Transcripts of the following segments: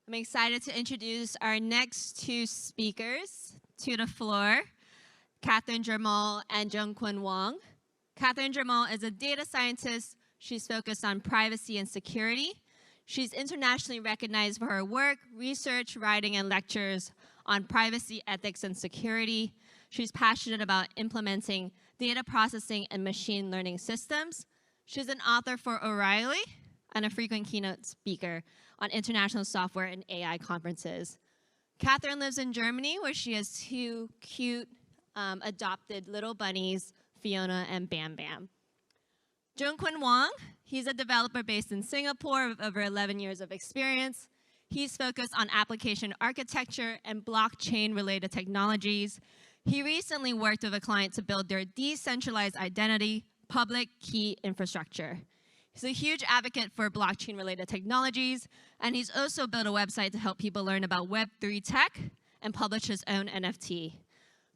I'm excited to introduce our next two speakers to the floor, Katharine Jarmul and Zhengkun Wang. Katharine Jarmul is a data scientist. She's focused on privacy and security. She's internationally recognized for her work, research, writing, and lectures on privacy, ethics, and security. She's passionate about implementing data processing and machine learning systems. She's an author for O'Reilly and a frequent keynote speaker on international software and AI conferences. Katharine lives in Germany, where she has two cute adopted little bunnies, Fiona and Bam Bam. Zhengkun Wang, he's a developer based in Singapore with over 11 years of experience. He's focused on application architecture and blockchain-related technologies. He recently worked with a client to build their decentralized identity public key infrastructure. He's a huge advocate for blockchain-related technologies, and he's also built a website to help people learn about Web3 tech and publish his own NFT.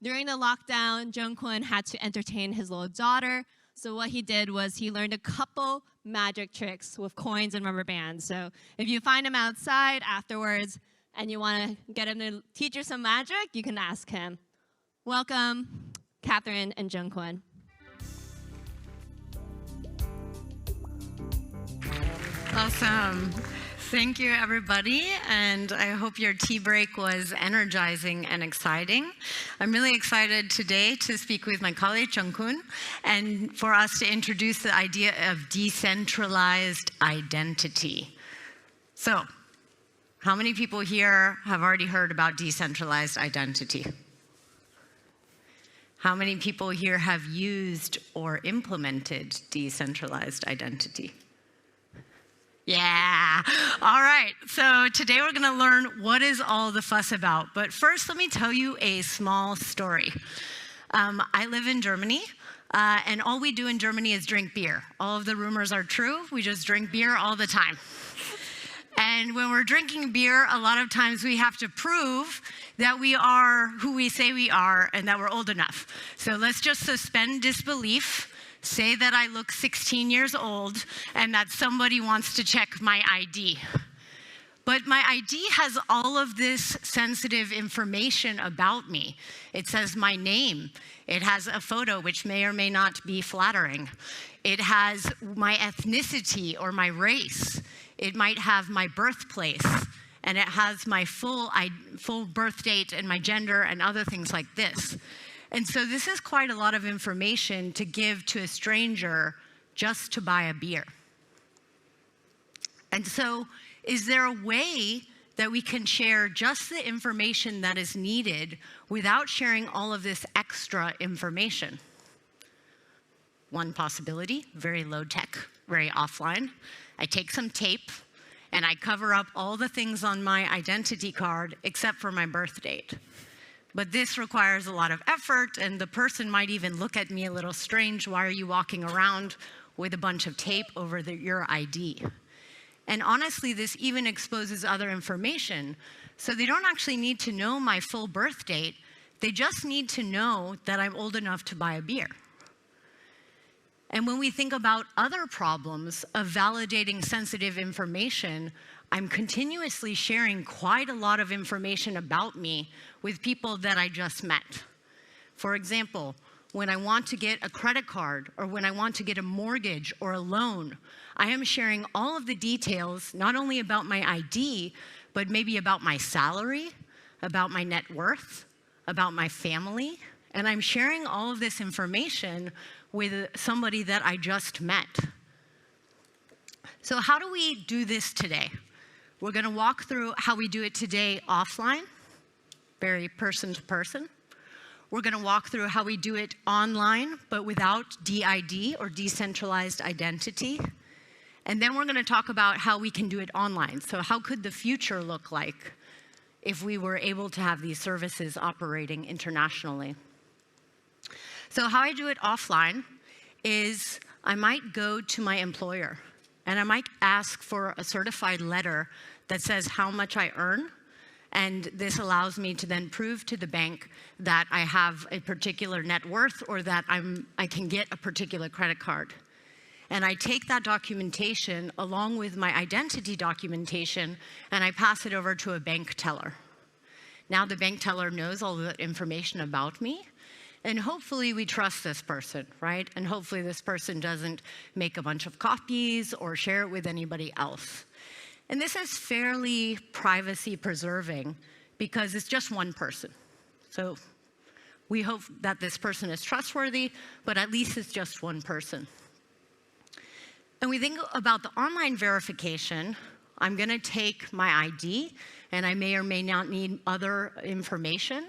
During the lockdown, Zhengkun had to entertain his little daughter, so what he did was he learned a couple magic tricks with coins and rubber bands. So if you find him outside afterwards and you want to get him to teach you some magic, you can ask him. Welcome, Katharine and Zhengkun. Awesome. Thank you, everybody, and I hope your tea break was energizing and exciting. I'm really excited today to speak with my colleague, Zhengkun, and for us to introduce the idea of decentralized identity. So, how many people here have already heard about decentralized identity? How many people here have used or implemented decentralized identity? Yeah, all right. So today we're gonna learn what is all the fuss about. But first, let me tell you a small story. I live in Germany, and all we do in Germany is drink beer. All of the rumors are true. We just drink beer all the time. And when we're drinking beer, a lot of times we have to prove that we are who we say we are and that we're old enough. So let's just suspend disbelief. Say that I look 16 years old and that somebody wants to check my ID. But my ID has all of this sensitive information about me. It says my name. It has a photo, which may or may not be flattering. It has my ethnicity or my race. It might have my birthplace. And it has my full birth date and my gender and other things like this. And so this is quite a lot of information to give to a stranger just to buy a beer. And so is there a way that we can share just the information that is needed without sharing all of this extra information? One possibility, very low tech, very offline. I take some tape and I cover up all the things on my identity card except for my birth date. But this requires a lot of effort, and the person might even look at me a little strange. Why are you walking around with a bunch of tape over your ID? And honestly, this even exposes other information. So they don't actually need to know my full birth date. They just need to know that I'm old enough to buy a beer. And when we think about other problems of validating sensitive information, I'm continuously sharing quite a lot of information about me with people that I just met. For example, when I want to get a credit card or when I want to get a mortgage or a loan, I am sharing all of the details, not only about my ID, but maybe about my salary, about my net worth, about my family, and I'm sharing all of this information with somebody that I just met. So how do we do this today? We're going to walk through how we do it today offline, very person to person. We're going to walk through how we do it online, but without DID or decentralized identity. And then we're going to talk about how we can do it online. So how could the future look like if we were able to have these services operating internationally? So how I do it offline is I might go to my employer and I might ask for a certified letter that says how much I earn, and this allows me to then prove to the bank that I have a particular net worth or that I can get a particular credit card. And I take that documentation along with my identity documentation, and I pass it over to a bank teller. Now the bank teller knows all the information about me, and hopefully we trust this person, right? And hopefully this person doesn't make a bunch of copies or share it with anybody else. And this is fairly privacy preserving because it's just one person. So we hope that this person is trustworthy, but at least it's just one person. And we think about the online verification. I'm going to take my ID, and I may or may not need other information.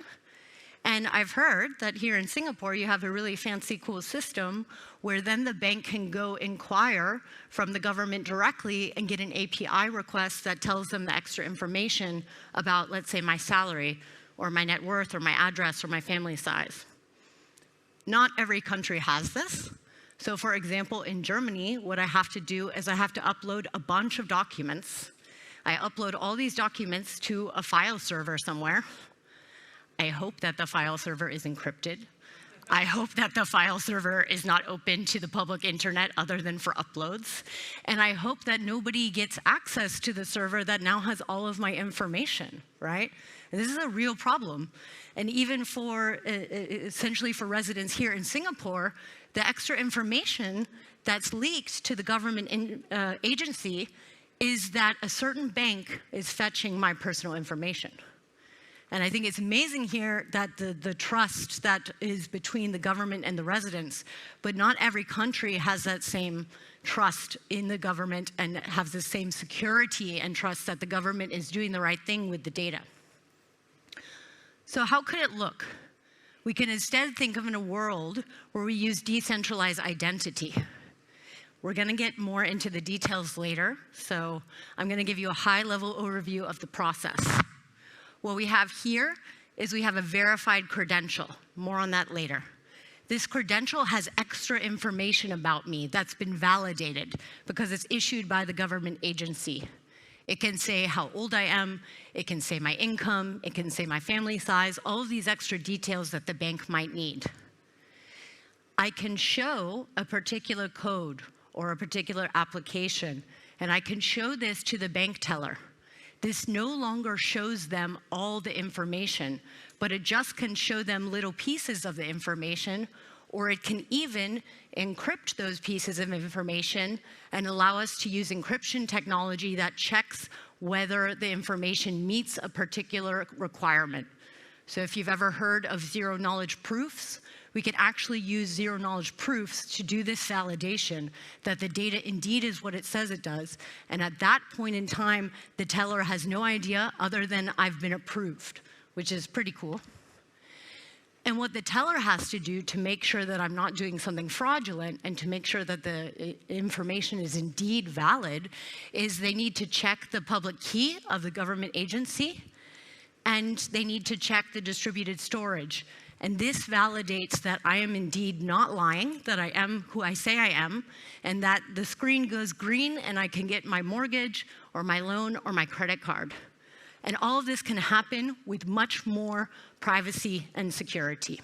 And I've heard that here in Singapore, you have a really fancy, cool system where then the bank can go inquire from the government directly and get an API request that tells them the extra information about, let's say, my salary, or my net worth, or my address, or my family size. Not every country has this. So for example, in Germany, what I have to do is I have to upload a bunch of documents. I upload all these documents to a file server somewhere. I hope that the file server is encrypted. I hope that the file server is not open to the public internet other than for uploads. And I hope that nobody gets access to the server that now has all of my information, right? And this is a real problem. And even for, essentially for residents here in Singapore, the extra information that's leaked to the government agency is that a certain bank is fetching my personal information. And I think it's amazing here that the trust that is between the government and the residents, but not every country has that same trust in the government and has the same security and trust that the government is doing the right thing with the data. So how could it look? We can instead think of in a world where we use decentralized identity. We're going to get more into the details later, so I'm going to give you a high-level overview of the process. What we have here is we have a verified credential. More on that later. This credential has extra information about me that's been validated because it's issued by the government agency. It can say how old I am, it can say my income, it can say my family size, all of these extra details that the bank might need. I can show a particular code or a particular application, and I can show this to the bank teller. This no longer shows them all the information, but it just can show them little pieces of the information, or it can even encrypt those pieces of information and allow us to use encryption technology that checks whether the information meets a particular requirement. So if you've ever heard of zero-knowledge proofs, we can actually use zero-knowledge proofs to do this validation that the data indeed is what it says it does. And at that point in time, the teller has no idea other than I've been approved, which is pretty cool. And what the teller has to do to make sure that I'm not doing something fraudulent and to make sure that the information is indeed valid is they need to check the public key of the government agency, and they need to check the distributed storage. And this validates that I am indeed not lying, that I am who I say I am, and that the screen goes green and I can get my mortgage or my loan or my credit card. And all of this can happen with much more privacy and security.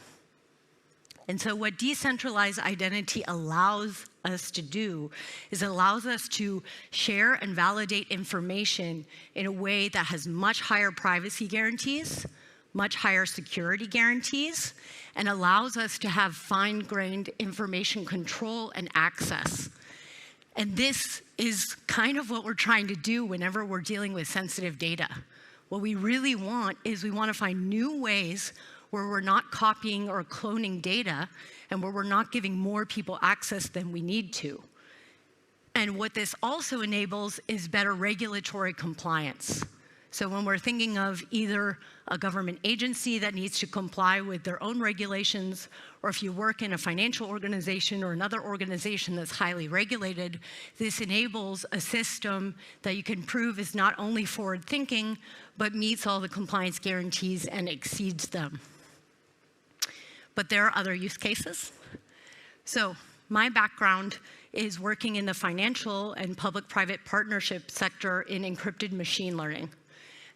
And so what decentralized identity allows us to do is it allows us to share and validate information in a way that has much higher privacy guarantees, much higher security guarantees, and allows us to have fine-grained information control and access. And this is kind of what we're trying to do whenever we're dealing with sensitive data. What we really want is we want to find new ways where we're not copying or cloning data and where we're not giving more people access than we need to. And what this also enables is better regulatory compliance. So when we're thinking of either a government agency that needs to comply with their own regulations, or if you work in a financial organization or another organization that's highly regulated, this enables a system that you can prove is not only forward-thinking, but meets all the compliance guarantees and exceeds them. But there are other use cases. So my background is working in the financial and public-private partnership sector in encrypted machine learning.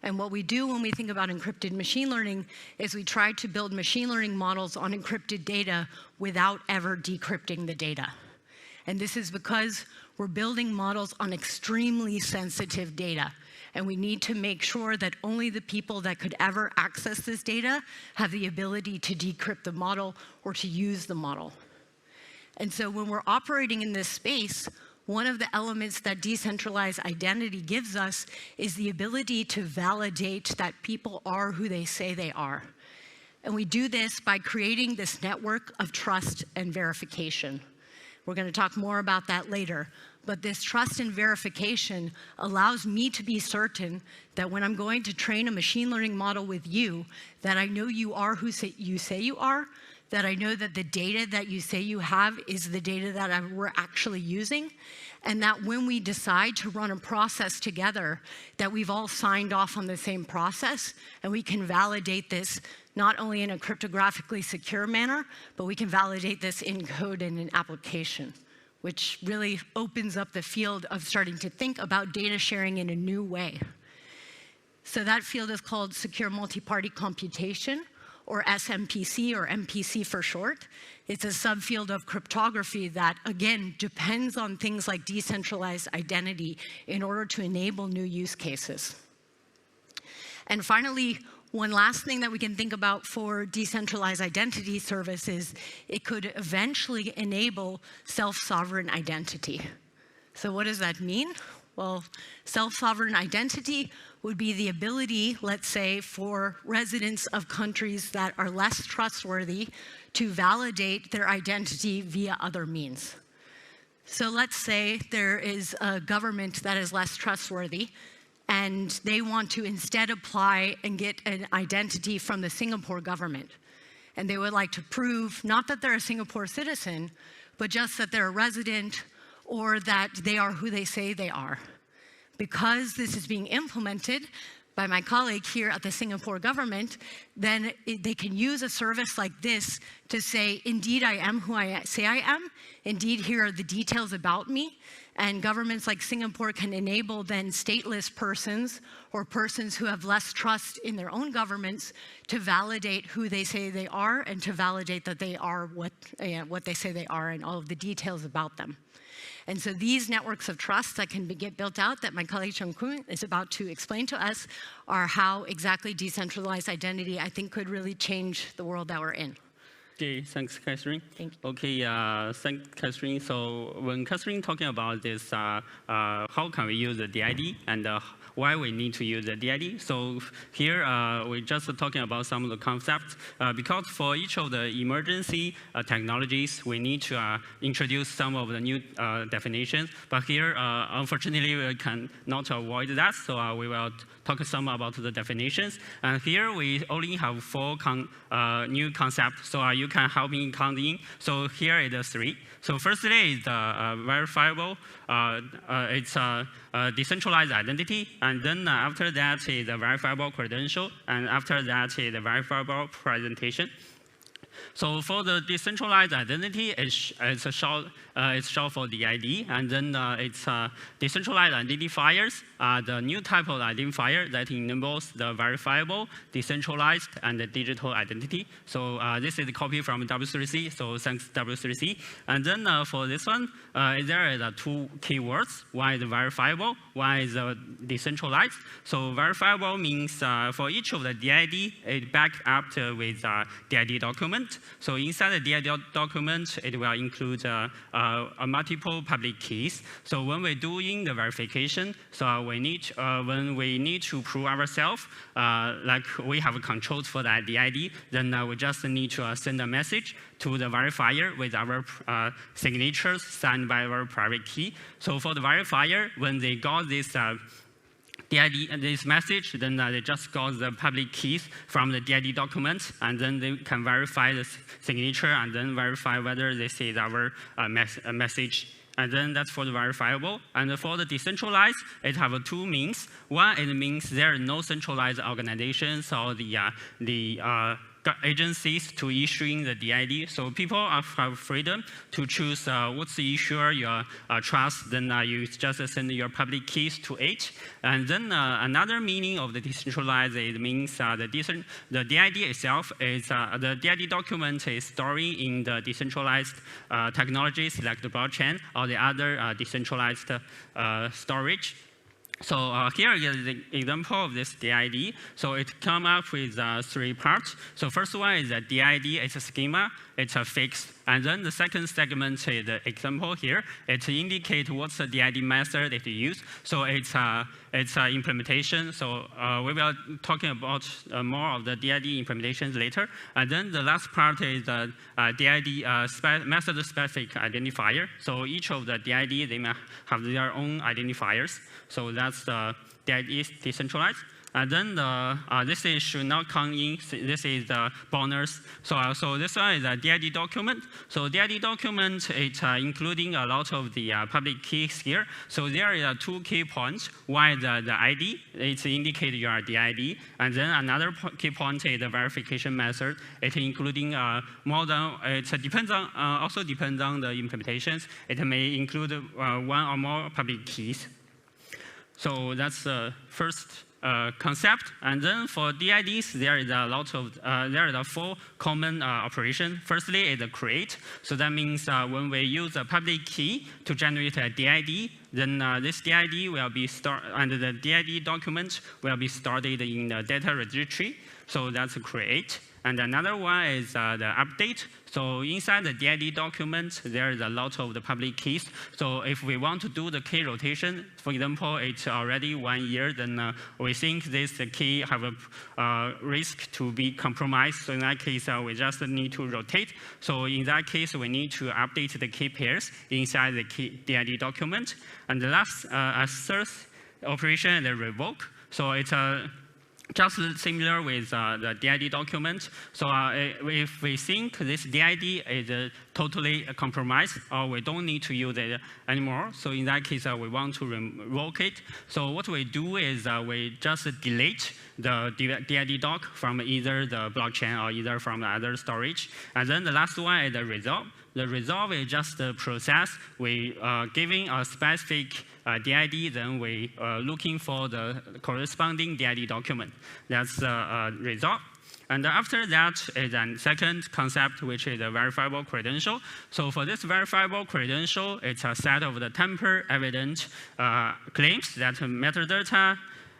And what we do when we think about encrypted machine learning is we try to build machine learning models on encrypted data without ever decrypting the data. And this is because we're building models on extremely sensitive data. And we need to make sure that only the people that could ever access this data have the ability to decrypt the model or to use the model. And so when we're operating in this space, one of the elements that decentralized identity gives us is the ability to validate that people are who they say they are. And we do this by creating this network of trust and verification. We're going to talk more about that later. But this trust and verification allows me to be certain that when I'm going to train a machine learning model with you, that I know you are who you say you are, that I know that the data that you say you have is the data that we're actually using, and that when we decide to run a process together, that we've all signed off on the same process, and we can validate this not only in a cryptographically secure manner, but we can validate this in code and in application, which really opens up the field of starting to think about data sharing in a new way. So that field is called Secure Multi-Party Computation, or SMPC, or MPC for short. It's a subfield of cryptography that, again, depends on things like decentralized identity in order to enable new use cases. And finally, one last thing that we can think about for decentralized identity services, it could eventually enable self-sovereign identity. So what does that mean? Well, self-sovereign identity would be the ability, let's say, for residents of countries that are less trustworthy to validate their identity via other means. So let's say there is a government that is less trustworthy, and they want to instead apply and get an identity from the Singapore government. And they would like to prove not that they're a Singapore citizen, but just that they're a resident or that they are who they say they are. Because this is being implemented by my colleague here at the Singapore government, then they can use a service like this to say, indeed, I am who I say I am. Indeed, here are the details about me. And governments like Singapore can enable then stateless persons or persons who have less trust in their own governments to validate who they say they are and to validate that they are what they say they are and all of the details about them. And so these networks of trust that can get built out that my colleague Zhengkun is about to explain to us are how exactly decentralized identity, I think, could really change the world that we're in. Okay, thanks, Katharine. Thank you. Okay, thanks, Katharine. So when Katharine talking about this, how can we use the DID and why we need to use the DID? So here we're just talking about some of the concepts because for each of the emergency technologies, we need to introduce some of the new definitions. But here, unfortunately, we cannot avoid that. So we will talk some about the definitions. And here we only have 4 new concepts. So you can help me counting. So here is 3. So firstly is verifiable. It's a decentralized identity. And then after that is a verifiable credential. And after that is a verifiable presentation. So for the decentralized identity, it's short for DID, and then it's decentralized identifiers are the new type of identifier that enables the verifiable, decentralized, and the digital identity. So this is a copy from W3C, so thanks W3C. And then for this one, there is 2 keywords. One is verifiable, one is decentralized. So verifiable means for each of the DID, it backed up with DID document. So inside the DID document, it will include multiple public keys. So when we're doing the verification, so when we need to prove ourselves, like we have controls for that DID, then we just need to send a message to the verifier with our signatures signed by our private key. So for the verifier, when they got this DID, this message, then they just got the public keys from the DID document, and then they can verify the signature and then verify whether this is our message. And then that's for the verifiable. And for the decentralized, it have 2 means. One, it means there are no centralized organizations or the agencies to issuing the DID. So people have freedom to choose what's the issuer you trust. Then you just send your public keys to it. And then another meaning of the decentralized, it means the DID itself is the DID document is storing in the decentralized technologies like the blockchain or the other decentralized storage. So here is the example of this DID. So it comes up with 3 parts. So first one is a DID, it's a schema, it's a fix. And then the second segment is the example here. It indicates what's the DID method that you use. So it's an implementation. So we will talking about more of the DID implementations later. And then the last part is the DID method-specific identifier. So each of the DID, they may have their own identifiers. So that's the DID decentralized. And then this is should not come in. This is the bonus. So this one is a DID document. So DID document, it's including a lot of the public keys here. So there are 2 key points. One is the ID. It indicates your DID. And then another key point is the verification method. It's including more than, it depends on, also depends on the implementations. It may include 1 or more public keys. So that's the first concept. And then for DIDs, there is a lot of, there are 4 common operations. Firstly is the create. So that means when we use a public key to generate a DID, then this DID will be stored, and the DID document will be stored in the data registry. So that's a create. And another one is the update. So inside the DID document, there is a lot of the public keys. So if we want to do the key rotation, for example, it's already 1 year, then we think this key have a risk to be compromised. So in that case, we just need to rotate. So in that case, we need to update the key pairs inside the key DID document. And the last, third operation is the revoke. So it's just similar with the DID document. So if we think this DID is totally compromised, or we don't need to use it anymore, so in that case, we want to revoke it. So what we do is we just delete the DID doc from either the blockchain or either from the other storage. And then the last one is the resolve. The resolve is just the process. We giving a specific DID, then we looking for the corresponding DID document. That's the resolve. And after that is a second concept, which is a verifiable credential. So for this verifiable credential, it's a set of the tamper-evident claims that metadata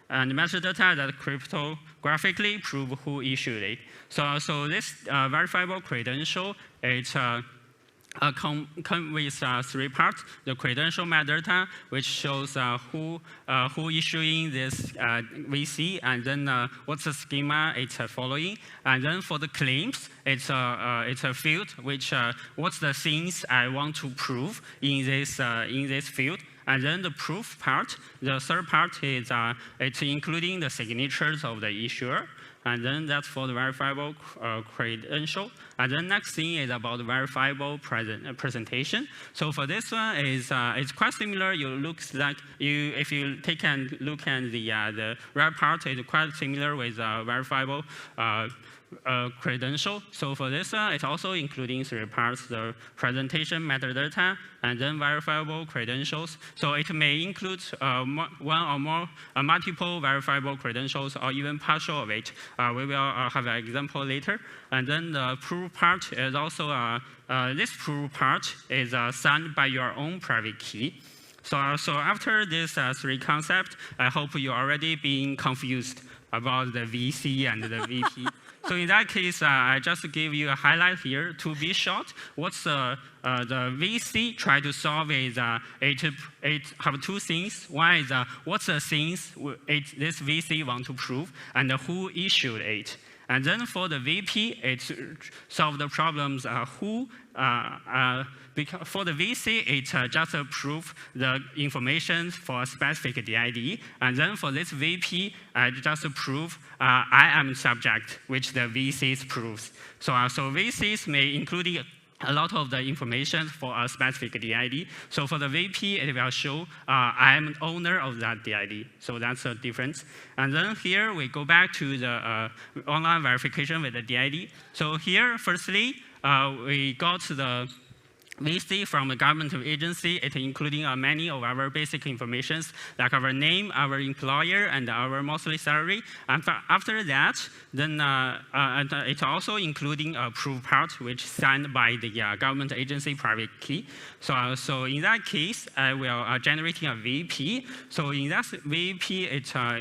and metadata that cryptographically prove who issued it. So this verifiable credential, it's come with 3 parts. The credential metadata, which shows who issuing this VC, and then what's the schema it's following. And then for the claims, it's a field which what's the things I want to prove in this field. And then the proof part, the third part is it's including the signatures of the issuer. And then that's for the verifiable credential. And then next thing is about the verifiable presentation. So for this one, it's quite similar. If you take a look at the right part, it's quite similar with verifiable credential. So for this one, it's also including 3 parts: the presentation metadata, and then verifiable credentials. So it may include 1 or more multiple verifiable credentials, or even partial of it. We will have an example later. And then the proof part is also this proof part is signed by your own private key. So after this 3 concepts, I hope you're already being confused about the VC and the VP. So in that case, I just give you a highlight here. To be short, what's the VC try to solve is it have 2 things. One is what's the things this VC want to prove, and who issued it. And then for the VP, it solve the problems for the VC, it just prove the information for a specific DID. And then for this VP, I just prove I am subject, which the VCs proves. So VCs may include a lot of the information for a specific DID. So for the VP, it will show I'm owner of that DID. So that's a difference. And then here we go back to the online verification with the DID. So here, firstly, we got the VC from the government agency, it including many of our basic informations, like our name, our employer, and our monthly salary. And after that, then it's also including a proof part, which is signed by the government agency private key. So in that case, I will generating a VP. So in that VP,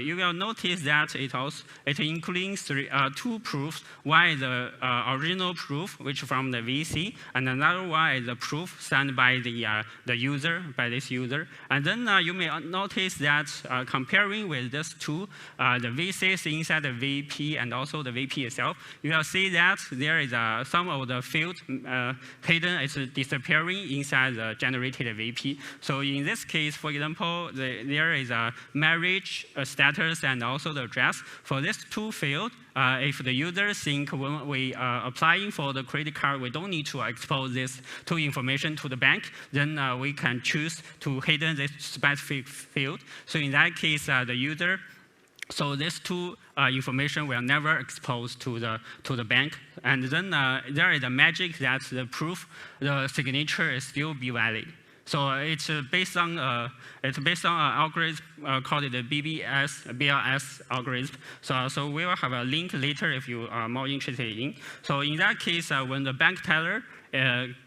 you will notice that it includes two proofs. One is the original proof, which from the VC, and another one is the proof signed by the user, by this user. And then you may notice that comparing with these two, the VCs inside the VP and also the VP itself, you will see that there is some of the field hidden is disappearing inside the generated VP. So in this case, for example, there is a marriage status and also the address. For these two fields, if the user think when we are applying for the credit card, we don't need to expose this to information to the bank, then we can choose to hidden this specific field. So in that case, the user, so these two information will never expose to the bank. And then there is a magic that the proof, the signature is still be valid. So it's based on an algorithm called the BLS algorithm. So we will have a link later if you are more interested in. So in that case, when the bank teller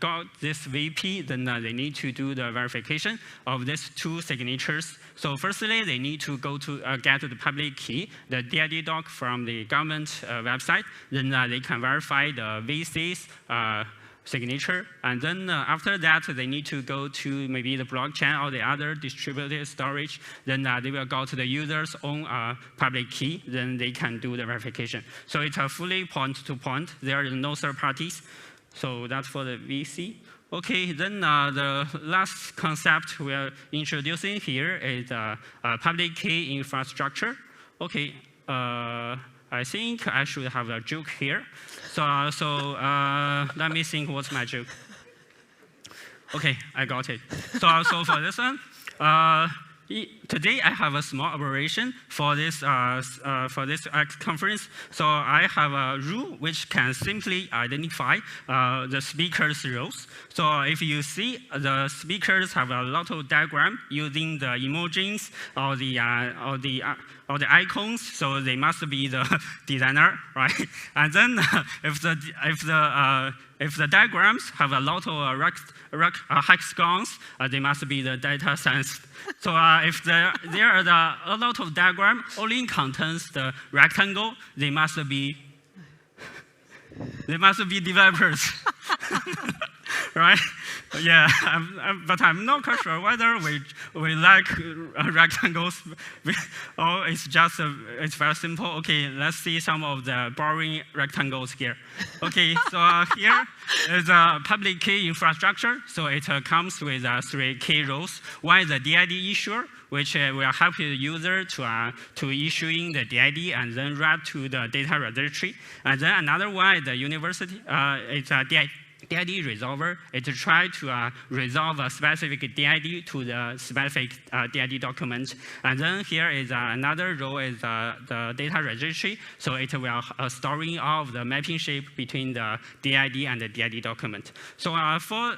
got this VP, then they need to do the verification of these two signatures. So firstly, they need to go to get the public key, the DID doc from the government website. Then they can verify the VC's signature. And then after that, they need to go to maybe the blockchain or the other distributed storage. Then they will go to the user's own public key. Then they can do the verification. So it's a fully point-to-point. There is no third parties. So that's for the VC. Okay, then the last concept we are introducing here is public key infrastructure. Okay, I think I should have a joke here. So let me think what's my joke. Okay, I got it. So for this one, today I have a small operation for this conference. So I have a rule which can simply identify the speaker's roles. So if you see the speakers have a lot of diagram using the emojis or the icons, so they must be the designer, right? And then if the diagrams have a lot of hexagons, they must be the data science. So if there are a lot of diagram only contains the rectangle, they must be developers. Right? Yeah, but I'm not quite sure whether we like rectangles or it's just it's very simple. Okay, let's see some of the boring rectangles here. Okay, so here is a public key infrastructure. So it comes with 3 key roles. One is the DID issuer, which will help the user to issuing the DID and then write to the data registry. And then another one is the university. It's a DID resolver. It tries to resolve a specific DID to the specific DID document. And then here is another role is the data registry. So it will storing all of the mapping shape between the DID and the DID document. So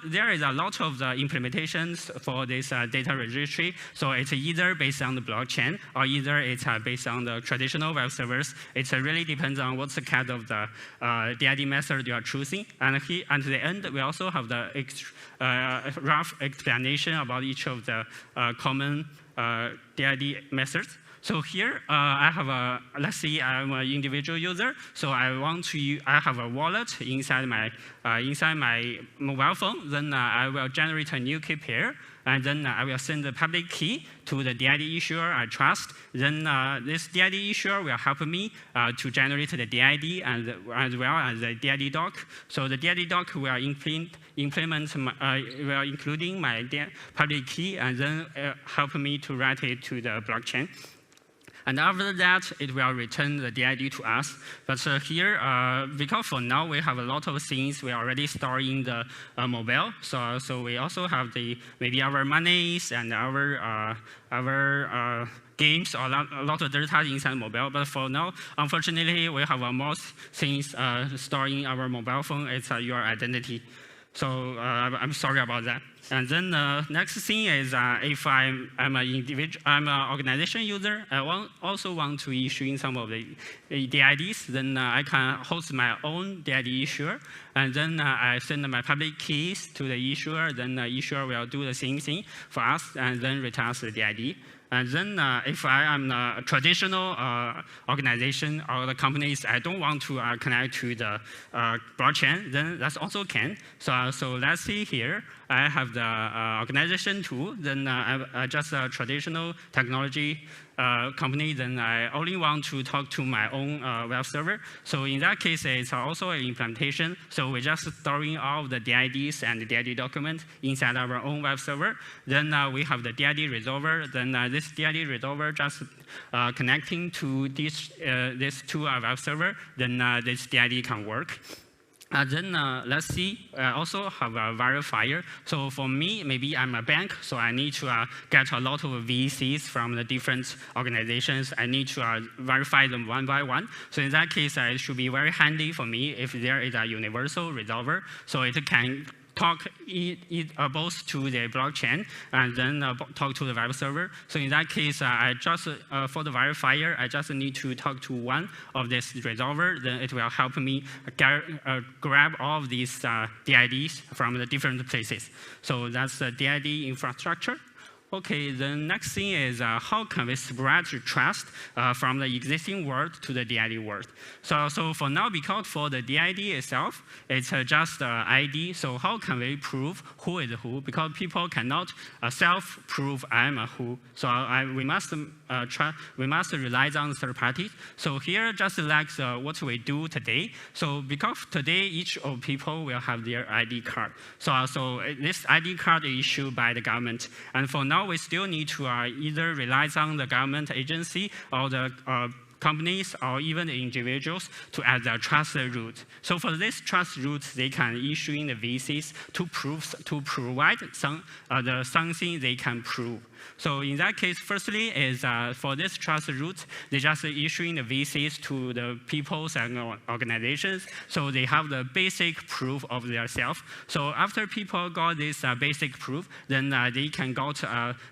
there is a lot of the implementations for this data registry. So it's either based on the blockchain or either it's based on the traditional web servers. It really depends on what's the kind of the DID method you are choosing. And at the end, we also have the rough explanation about each of the common DID methods. So here, I have let's say I'm an individual user. So I have a wallet inside my mobile phone. Then I will generate a new key pair. And then I will send the public key to the DID issuer I trust. Then this DID issuer will help me to generate the DID and as well as the DID doc. So the DID doc will including my public key and then help me to write it to the blockchain. And after that, it will return the DID to us. But here, because for now we have a lot of things we are already storing the mobile. So we also have maybe our monies and our games or a lot of data inside mobile. But for now, unfortunately, we have more things storing our mobile phone. It's your identity. So I'm sorry about that. And then the next thing is if I'm an organization user, I also want to issue in some of the DIDs, then I can host my own DID issuer, and then I send my public keys to the issuer, then the issuer will do the same thing for us, and then return us the DID. And then if I am a traditional organization or the companies, I don't want to connect to the blockchain, then that's also can. So let's see here. I have the organization tool, then I just a traditional technology company, then I only want to talk to my own web server. So in that case, it's also an implementation. So we're just storing all of the DIDs and the DID document inside our own web server. Then we have the DID resolver. Then this DID resolver just connecting to this to our web server. Then this DID can work. Then let's see, I also have a verifier. So for me, maybe I'm a bank, so I need to get a lot of VCs from the different organizations. I need to verify them one by one. So in that case, it should be very handy for me if there is a universal resolver, so it can talk both to the blockchain and then talk to the web server. So in that case, I just for the verifier, I just need to talk to one of this resolver. Then it will help me grab all of these DIDs from the different places. So that's the DID infrastructure. Okay, the next thing is how can we spread trust from the existing world to the DID world? So for now, because for the DID itself, it's just ID. So how can we prove who is who? Because people cannot self-prove I'm a who. So we must rely on third parties. So here, just like what we do today. So because today each of people will have their ID card. So this ID card is issued by the government, and for now, we still need to either rely on the government agency or the companies or even the individuals to add the trust root. So for this trust root, they can issue in the VCs to provide something they can prove. So in that case, firstly is for this trust root, they just issuing the VCs to the peoples and organizations, so they have the basic proof of their self. So after people got this basic proof, then they can get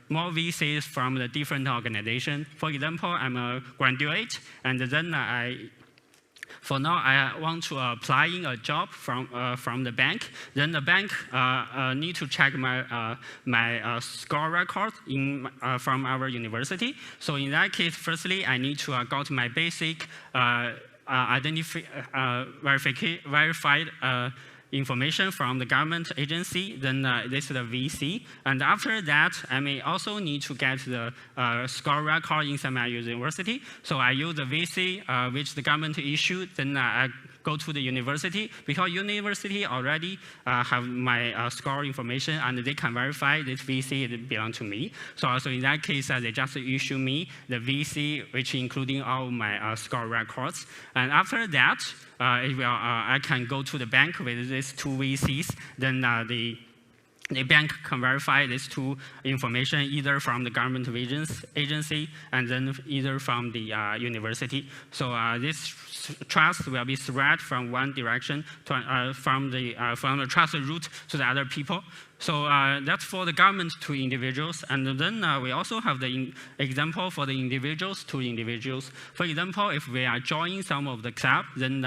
more VCs from the different organizations. For example, I'm a graduate, and then for now, I want to apply in a job from the bank. Then the bank need to check my score record from our university. So in that case, firstly, I need to go to my basic verified information from the government agency, then this is the VC. And after that, I may also need to get the score record inside my university. So I use the VC, which the government issued, then I go to the university, because university already have my score information, and they can verify this VC belongs to me. So also in that case, they just issue me the VC, which including all my score records. And after that, I can go to the bank with these two VCs. Then the bank can verify these two information either from the government agency and then either from the university. So this trust will be spread from one direction to, from the trust root to the other people. So that's for the government to individuals. And then we also have the example for the individuals to individuals. For example, if we are joining some of the club, then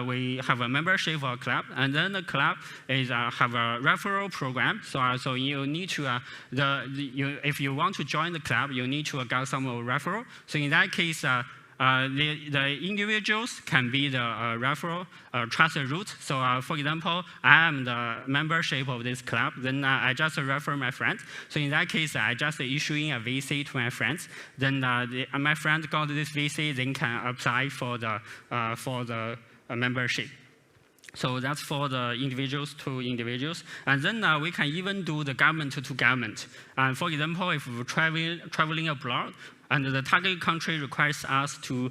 we have a membership or club, and then the club is have a referral program. So you need to if you want to join the club, you need to get some referral. So in that case, the individuals can be the referral trust root. So for example, I am the membership of this club, then I just refer my friends. So in that case, I just issuing a VC to my friends. Then my friend got this VC, then can apply for the membership. So that's for the individuals to individuals. And then we can even do the government to government. And for example, if we're traveling abroad, and the target country requires us to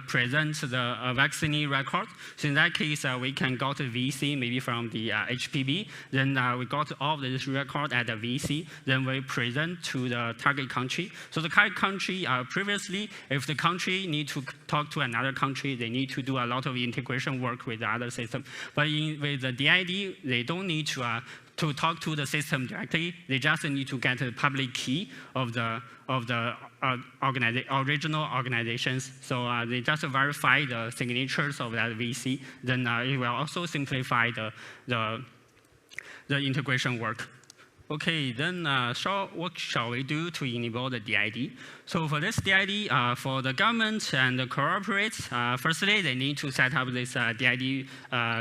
present the vaccine record. So in that case, we can got a VC maybe from the HPV. Then we got all of this record at the VC. Then we present to the target country. So the target country previously, if the country need to talk to another country, they need to do a lot of integration work with the other system. But with the DID, they don't need to talk to the system directly. They just need to get a public key of the original organizations. So they just verify the signatures of that VC. Then it will also simplify the integration work. Okay, then what shall we do to enable the DID? So for this DID, for the government and the corporates, firstly, they need to set up this DID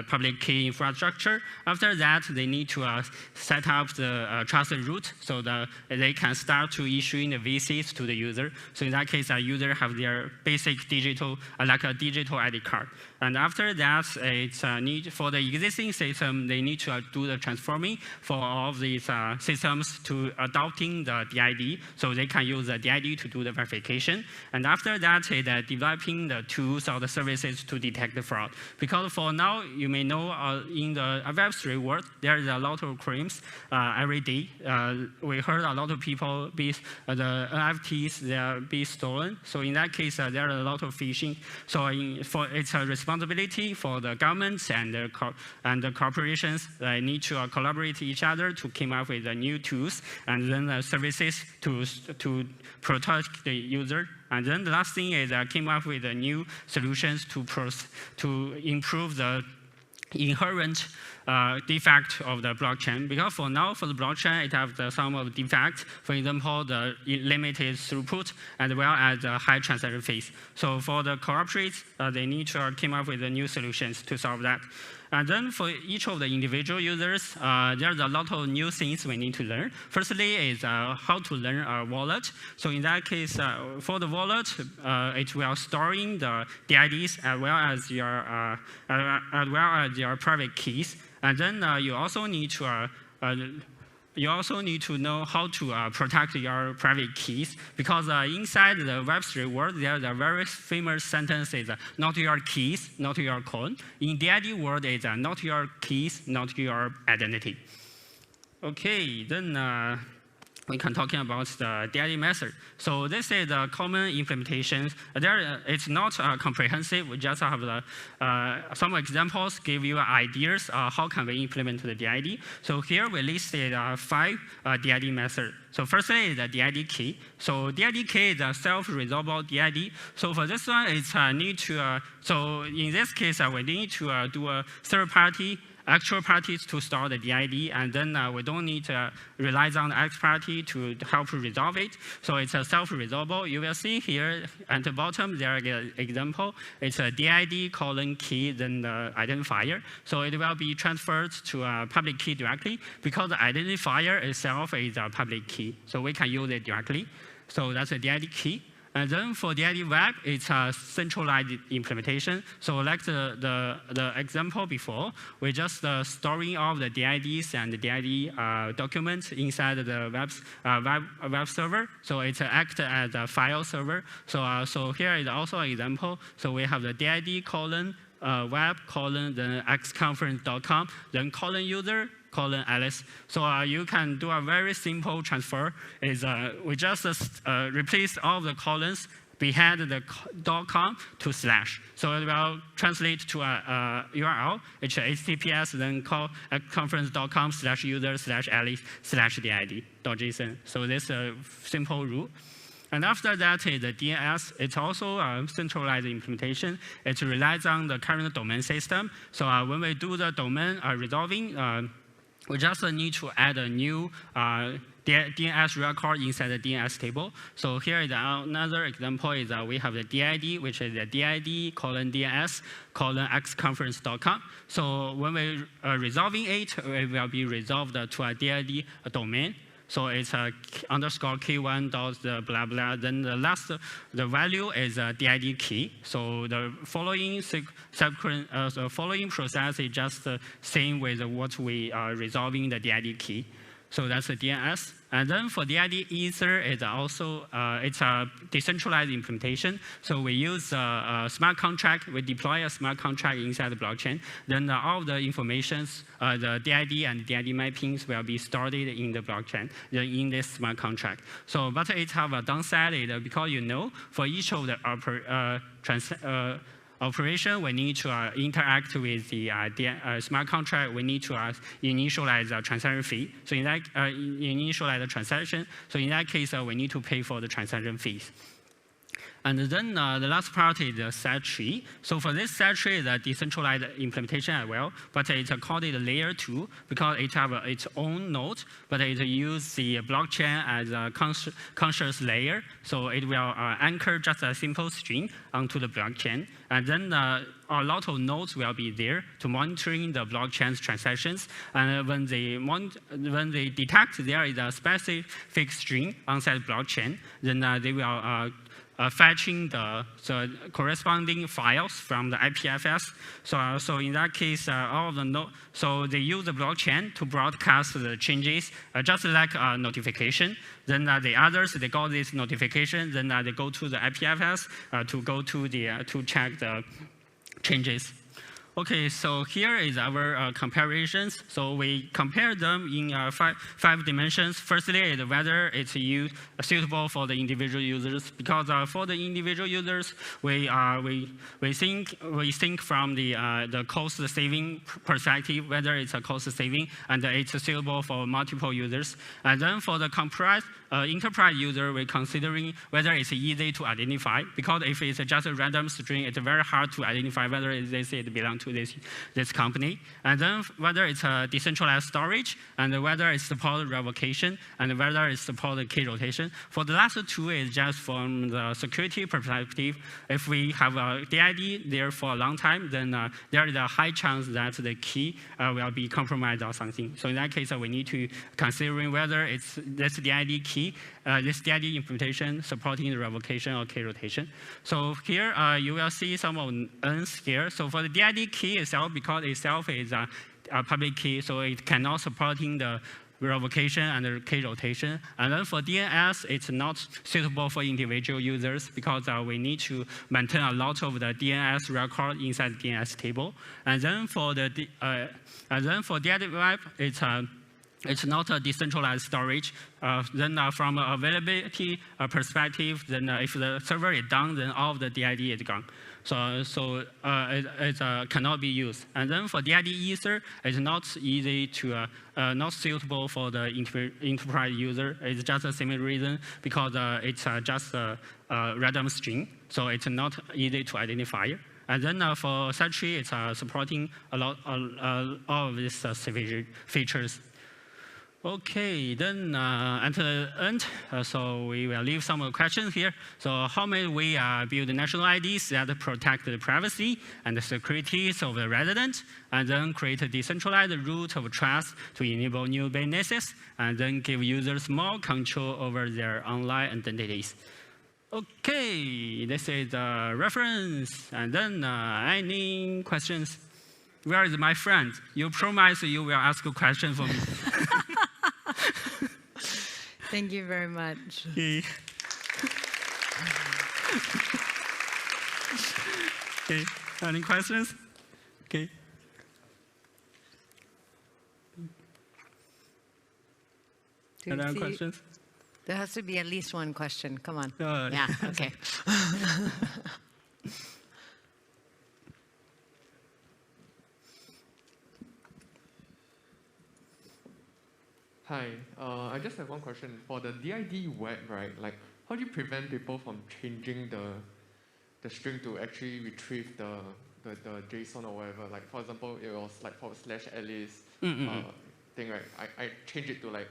public key infrastructure. After that, they need to set up the trusted root so that they can start to issuing the VCs to the user. So in that case, a user have their basic digital, like a digital ID card. And after that, it's need for the existing system, they need to do the transforming for all of these systems to adopting the DID, so they can use the DID to do the verification. And after that, it's developing the tools or the services to detect the fraud. Because for now, you may know in the Web3 world, there is a lot of crimes every day. We heard a lot of people the NFTs they are being stolen. So in that case, there are a lot of phishing. So it's a responsibility for the governments and the corporations. They need to collaborate each other to come up with the new tools and then services to protect the user. And then the last thing is came up with the new solutions to improve the inherent defect of the blockchain. Because for now, for the blockchain, it has some of the defects. For example, the limited throughput as well as the high transaction fees. So for the corporates, they need to come up with the new solutions to solve that. And then for each of the individual users, there's a lot of new things we need to learn. Firstly is how to learn a wallet. So in that case, for the wallet, it will storing the DIDs as well as your private keys. And then you also need to know how to protect your private keys, because inside the Web3 world, there's a very famous sentence is not your keys, not your coin. In DID world, it's not your keys, not your identity. Okay, then we can talk about the DID method. So this is a common implementation. It's not comprehensive. We just have some examples, give you ideas how can we implement the DID. So here we listed 5 DID methods. So firstly is the DID key. So DID key is a self-resolvable DID. So for this one, it's need to. So in this case, we need to do a third-party actual parties to store the DID, and then we don't need to rely on the X party to help resolve it. So it's a self-resolvable. You will see here at the bottom, there is an example. It's a DID : key, then the identifier. So it will be transferred to a public key directly, because the identifier itself is a public key. So we can use it directly. So that's a DID key. And then for DID web, it's a centralized implementation. So like the example before, we just storing all the DIDs and the DID documents inside the web server. So it acts as a file server. So here is also an example. So we have the DID : web : then xconference.com, then : user : Alice. So you can do a very simple transfer. We just replace all the colons behind the .com to /. So it will translate to a URL. It's HTTPS, then conference.com /user/alice/did.json. So this is a simple rule. And after that is the DNS. It's also a centralized implementation. It relies on the current domain system. So when we do the domain resolving, we just need to add a new DNS record inside the DNS table. So here is another example is we have the DID, which is the DID : DNS : xconference.com. So when we resolving it, it will be resolved to a DID domain. So it's _k1 dot blah blah. Then the value is a DID key. So the following following process is just the same with what we are resolving the DID key. So that's the DNS. And then for DID Ether, it's also it's a decentralized implementation. So we use a smart contract. We deploy a smart contract inside the blockchain. Then all of the informations, the DID and DID mappings will be stored in the blockchain in this smart contract. So, but it have a downside because for each of the operation, we need to interact with the smart contract. We need to initialize a transaction fee. So in that initialize the transaction. So in that case, we need to pay for the transaction fees. And then the last part is the set tree. So for this set tree, is a decentralized implementation as well, but it's called it layer 2 because it has its own node, but it uses the blockchain as a conscious layer. So it will anchor just a simple string onto the blockchain. And then a lot of nodes will be there to monitoring the blockchain's transactions. And when they detect there is a specific string inside the blockchain, then they will fetching the corresponding files from the IPFS. So in that case, all of the nodes, so they use the blockchain to broadcast the changes, just like a notification. Then the others, they got this notification. Then they go to the IPFS to check the changes. Okay, so here is our comparisons. So we compare them in five dimensions. Firstly, is whether it's suitable for the individual users. Because for the individual users, we think from the cost saving perspective, whether it's a cost saving and it's suitable for multiple users. And then for the enterprise user, we're considering whether it's easy to identify. Because if it's just a random string, it's very hard to identify whether it belongs to this company. And then whether it's a decentralized storage, and whether it supports revocation, and whether it supports key rotation. For the last two is just from the security perspective. If we have a DID there for a long time, then there is a high chance that the key will be compromised or something. So in that case, we need to consider whether it's this DID key, this DID implementation supporting the revocation or key rotation. So here you will see some of N's here. So for the DID key itself, because itself is a public key, so it cannot supporting the revocation and the key rotation. And then for DNS, it's not suitable for individual users because we need to maintain a lot of the DNS record inside the DNS table. And then for the DID web, it's not a decentralized storage. Then from an availability perspective, then if the server is down, then all of the DID is gone. So it cannot be used. And then for DID Ether, it's not easy to, not suitable for the enterprise user. It's just the same reason because it's just a random string, so it's not easy to identify. And then for set tree, it's supporting a lot all of these features. Okay, then at the end, so we will leave some questions here. So how may we build national IDs that protect the privacy and the security of the resident, and then create a decentralized root of trust to enable new businesses, and then give users more control over their online identities? Okay, this is the reference. And then any questions? Where is my friend? You promise you will ask a question for me. Thank you very much. Okay. Okay. Any questions? Okay. Any questions? There has to be at least one question. Come on. Yeah, okay. Hi, I just have one question. For the DID web, right, like how do you prevent people from changing the string to actually retrieve the JSON or whatever? Like for example, it was like /Alice thing, right? I changed it to like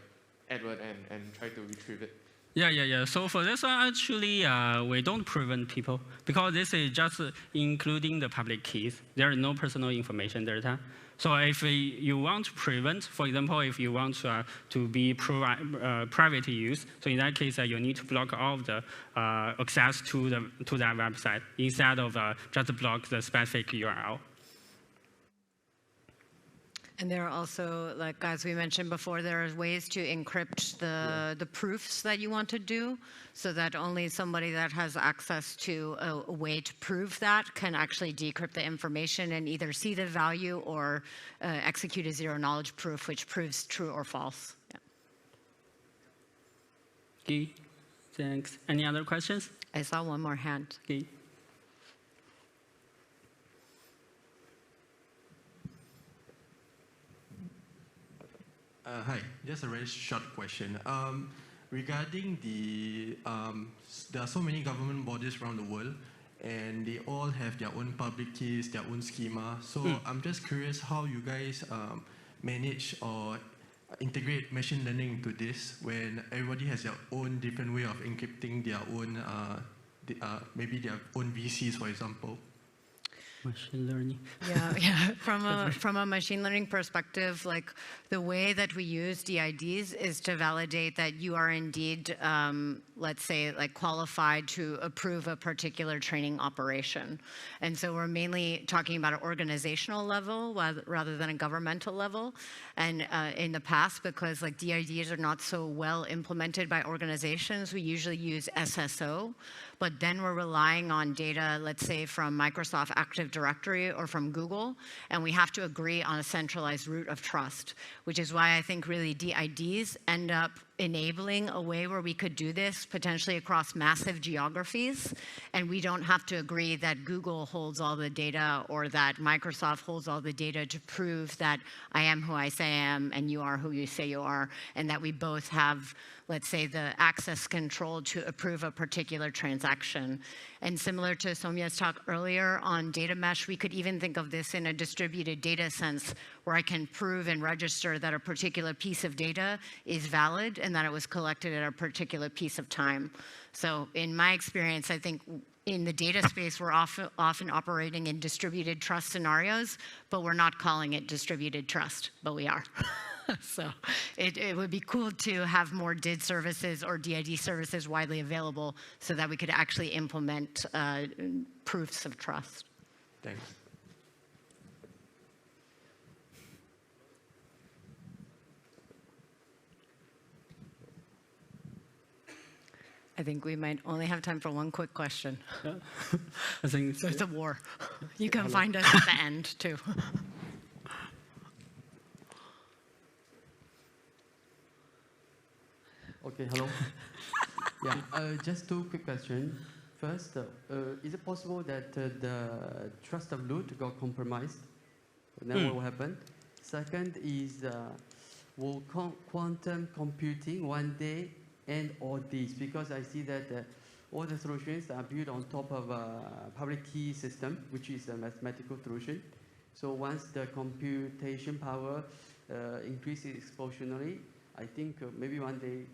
Edward and try to retrieve it. Yeah. So for this one, actually, we don't prevent people because this is just including the public keys. There is no personal information data. So if you want to prevent, for example, if you want to be private use, so in that case, you need to block all of the access to that website instead of just block the specific URL. And there are also, like as we mentioned before, there are ways to encrypt the proofs that you want to do, so that only somebody that has access to a way to prove that can actually decrypt the information and either see the value or execute a zero-knowledge proof, which proves true or false. Yeah. Okay, thanks. Any other questions? I saw one more hand. Okay. Hi, just a very short question. Regarding there are so many government bodies around the world, and they all have their own public keys, their own schema. So I'm just curious how you guys manage or integrate machine learning into this when everybody has their own different way of encrypting their own, maybe their own VCs, for example. Machine learning. Yeah. From a machine learning perspective, like the way that we use DIDs is to validate that you are indeed, let's say, like qualified to approve a particular training operation. And so we're mainly talking about an organizational level rather than a governmental level. And in the past, because like DIDs are not so well implemented by organizations, we usually use SSO. But then we're relying on data, let's say, from Microsoft Active Directory or from Google, and we have to agree on a centralized root of trust, which is why I think really DIDs end up enabling a way where we could do this potentially across massive geographies, and we don't have to agree that Google holds all the data or that Microsoft holds all the data to prove that I am who I say I am and you are who you say you are, and that we both have, let's say, the access control to approve a particular transaction. And similar to Somya's talk earlier on data mesh, we could even think of this in a distributed data sense where I can prove and register that a particular piece of data is valid and that it was collected at a particular piece of time. So in my experience, I think in the data space, we're often operating in distributed trust scenarios, but we're not calling it distributed trust, but we are. So it would be cool to have more DID services or DID services widely available so that we could actually implement proofs of trust. Thanks. I think we might only have time for one quick question. Yeah. I think So it's a war. You can find us at the end, too. Okay, hello. Yeah, just two quick questions. First, is it possible that the trust of root got compromised? Then what will happen? Second is, will quantum computing one day end all this? Because I see that all the solutions are built on top of a public key system, which is a mathematical solution. So once the computation power increases exponentially, I think maybe one day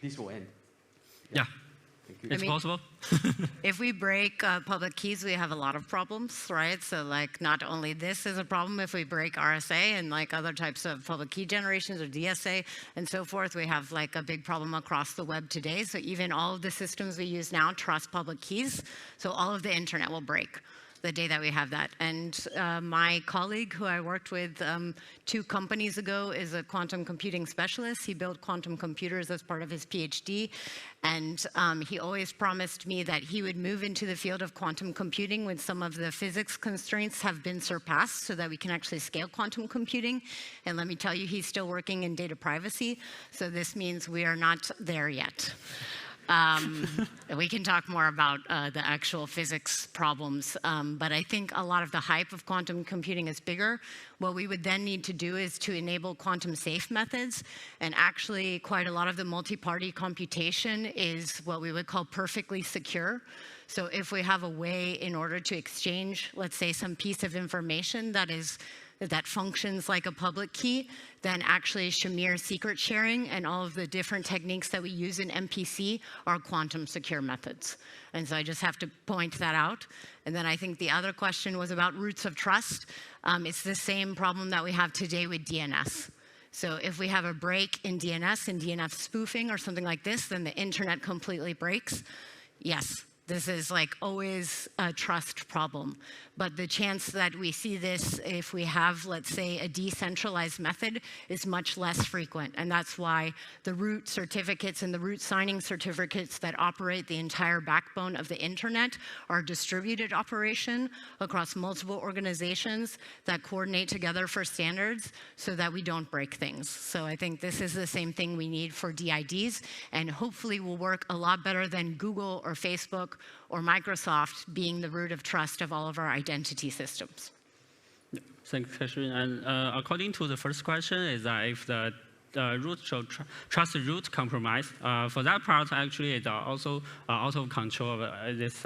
this will end. Yeah. Thank you. It's possible. If we break public keys, we have a lot of problems, right? So like not only this is a problem if we break RSA and like other types of public key generations or DSA and so forth, we have like a big problem across the web today. So even all of the systems we use now trust public keys. So all of the internet will break the day that we have that. And my colleague who I worked with 2 companies ago is a quantum computing specialist. He built quantum computers as part of his PhD. And he always promised me that he would move into the field of quantum computing when some of the physics constraints have been surpassed so that we can actually scale quantum computing. And let me tell you, he's still working in data privacy. So this means we are not there yet. We can talk more about the actual physics problems, but I think a lot of the hype of quantum computing is bigger. What we would then need to do is to enable quantum safe methods, and actually quite a lot of the multi-party computation is what we would call perfectly secure. So if we have a way in order to exchange, let's say, some piece of information that functions like a public key, then actually Shamir secret sharing and all of the different techniques that we use in MPC are quantum secure methods. And so I just have to point that out. And then I think the other question was about roots of trust. It's the same problem that we have today with DNS. So if we have a break in DNS and DNS spoofing or something like this, then the internet completely breaks. Yes, This is like always a trust problem. But the chance that we see this if we have, let's say, a decentralized method is much less frequent. And that's why the root certificates and the root signing certificates that operate the entire backbone of the internet are distributed operation across multiple organizations that coordinate together for standards so that we don't break things. So I think this is the same thing we need for DIDs, and hopefully will work a lot better than Google or Facebook or Microsoft being the root of trust of all of our identity systems. Thanks, Katharine. And according to the first question, is that if the root trust root compromise, for that part, actually, it's also out of control of this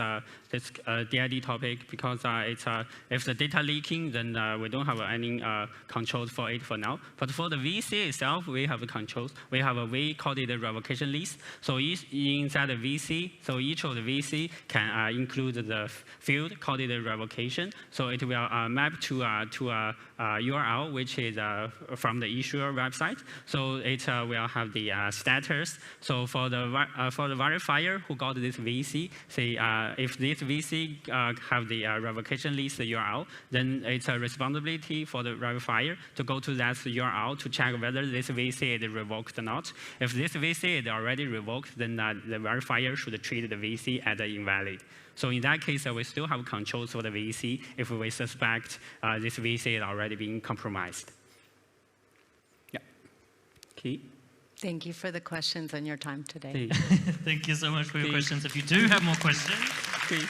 DID topic, because it's if the data leaking, then we don't have any controls for it for now. But for the VC itself, we have controls. We have a way called the revocation list. So inside the VC, so each of the VC can include the field called the revocation. So it will map to a URL which is from the issuer website. So it will have the status. So for the verifier who got this VC, say if this VC have the revocation list URL, then it's a responsibility for the verifier to go to that URL to check whether this VC is revoked or not. If this VC is already revoked, then the verifier should treat the VC as invalid. So in that case, we still have controls for the VC if we suspect this VC is already being compromised. Yeah. Okay. Thank you for the questions and your time today. Hey. Thank you so much for your questions. If you do have more questions, Okay.